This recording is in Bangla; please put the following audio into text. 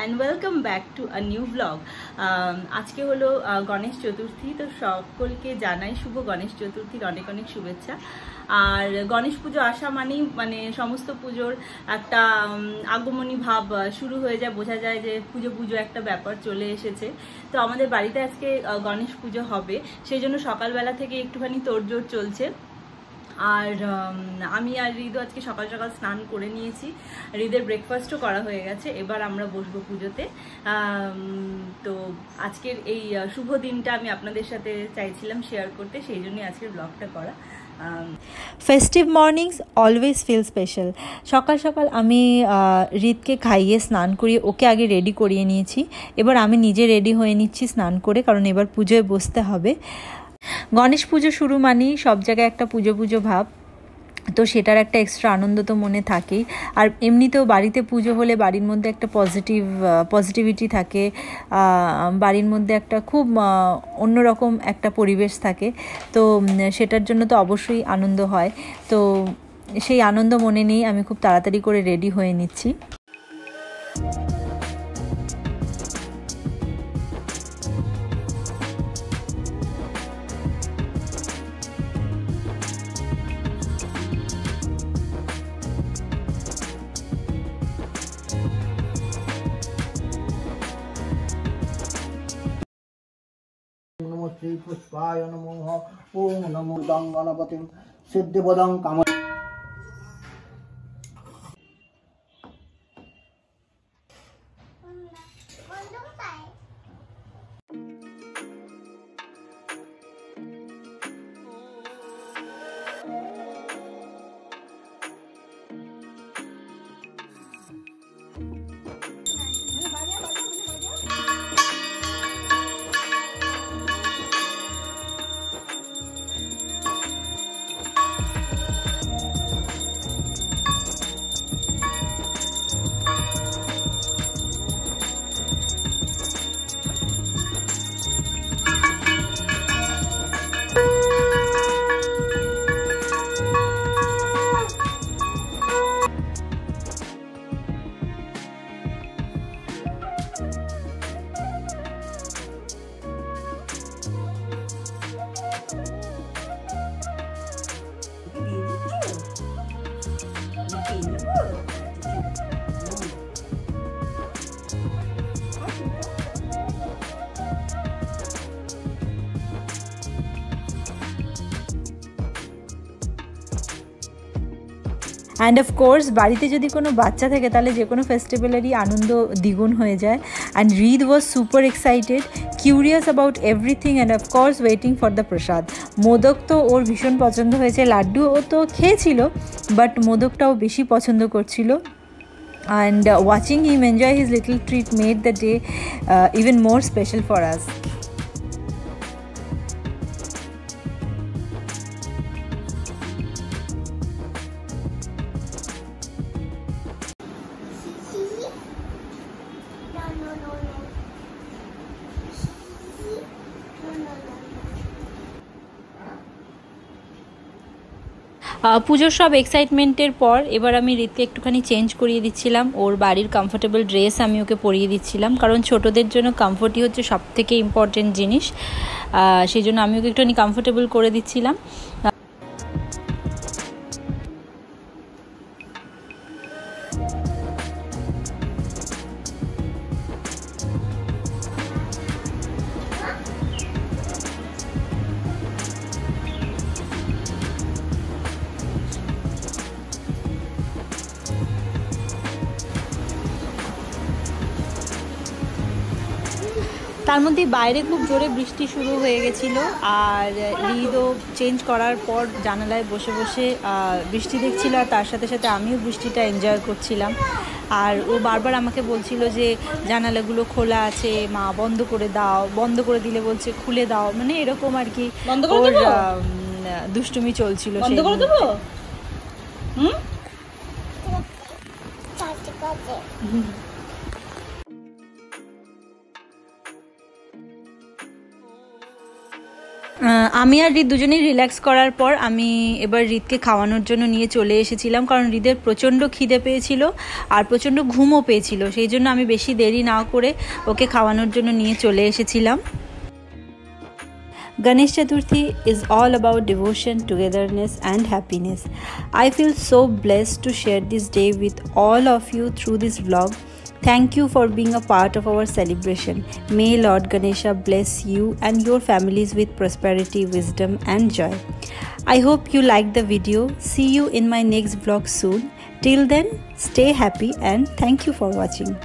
and welcome back to a new vlog. আজকে হলো গণেশ চতুর্থী, তো সকলকে জানাই শুভ গণেশ চতুর্থীর অনেক অনেক শুভেচ্ছা। আর গণেশ পুজো আসা মানেই মানে সমস্ত পুজোর একটা আগমনী ভাব শুরু হয়ে যায়, বোঝা যায় যে পুজো পুজো একটা ব্যাপার চলে এসেছে। তো আমাদের বাড়িতে আজকে গণেশ পুজো হবে, সেই জন্য সকালবেলা থেকে একটুখানি তোড়জোড় চলছে। আর আমি আর হৃদু আজকে সকাল সকাল স্নান করে নিয়েছি, হৃদের ব্রেকফাস্টও করা হয়ে গেছে। এবার আমরা বসবো পুজোতে। তো আজকের এই শুভ দিনটা আমি আপনাদের সাথে চাইছিলাম শেয়ার করতে, সেই জন্যই আজকের ব্লগটা করা। Festive mornings always feel special. সকাল সকাল আমি হৃদকে খাইয়ে স্নান করিয়ে ওকে আগে রেডি করিয়ে নিয়েছি। এবার আমি নিজে রেডি হয়ে নিচ্ছি স্নান করে, কারণ এবার পুজোয় বসতে হবে। গণেশ পুজো শুরু মানেই সব জায়গায় একটা পুজো পুজো ভাব, তো সেটার একটা এক্সট্রা আনন্দ তো মনে থাকেই। আর এমনিতেও বাড়িতে পুজো হলে বাড়ির মধ্যে একটা পজিটিভিটি থাকে, বাড়ির মধ্যে একটা খুব অন্যরকম একটা পরিবেশ থাকে। তো সেটার জন্য তো অবশ্যই আনন্দ হয়। তো সেই আনন্দ মনে নিয়েই আমি খুব তাড়াতাড়ি করে রেডি হয়ে নিচ্ছি। नमो श्री पुष्पाय नमो ओम नमो गणपतिं सिद्धिपदं काम। অ্যান্ড অফকোর্স বাড়িতে যদি কোনো বাচ্চা থাকে তাহলে যে কোনো ফেস্টিভ্যালেরই আনন্দ দ্বিগুণ হয়ে যায়। And Hrid was super excited, curious about everything, and of course waiting for the prasad. Modak তো ওর ভীষণ পছন্দ হয়েছে, লাড্ডু ও তো খেয়েছিল, বাট মোদকটাও বেশি পছন্দ করছিল। And watching him enjoy his little treat made the day even more special for us. পুজোর সব এক্সাইটমেন্টের পর এবার আমি হৃদকে একটুখানি চেঞ্জ করিয়ে দিচ্ছিলাম। ওর বাড়ির কমফোর্টেবল ড্রেস আমি ওকে পরিয়ে দিচ্ছিলাম, কারণ ছোটদের জন্য কমফোর্টই হচ্ছে সব থেকে ইম্পর্টেন্ট জিনিস। সেই জন্য আমি ওকে একটুখানি কমফোর্টেবল করে দিচ্ছিলাম। তার মধ্যে বাইরে খুব জোরে বৃষ্টি শুরু হয়ে গেছিলো, আর হৃদও চেঞ্জ করার পর জানালায় বসে বসে বৃষ্টি দেখছিল, আর তার সাথে সাথে আমিও বৃষ্টিটা এনজয় করছিলাম। আর ও বারবার আমাকে বলছিল যে জানালাগুলো খোলা আছে মা, বন্ধ করে দাও, বন্ধ করে দিলে বলছে খুলে দাও, মানে এরকম আর কি ওর দুষ্টুমি চলছিল। বন্ধ করে দেবো? আমি আর রিদ দুজনেই রিল্যাক্স করার পর আমি এবার রিদকে খাওয়ানোর জন্য নিয়ে চলে এসেছিলাম, কারণ রিদের প্রচণ্ড খিদে পেয়েছিল আর প্রচণ্ড ঘুমও পেয়েছিল, সেই জন্য আমি বেশি দেরি না করে ওকে খাওয়ানোর জন্য নিয়ে চলে এসেছিলাম। Ganesh Chaturthi is all about devotion, togetherness and happiness. I feel so blessed to share this day with all of you through this vlog. Thank you for being a part of our celebration. May Lord Ganesha bless you and your families with prosperity, wisdom and joy. I hope you liked the video. See you in my next vlog soon. Till then, stay happy and thank you for watching.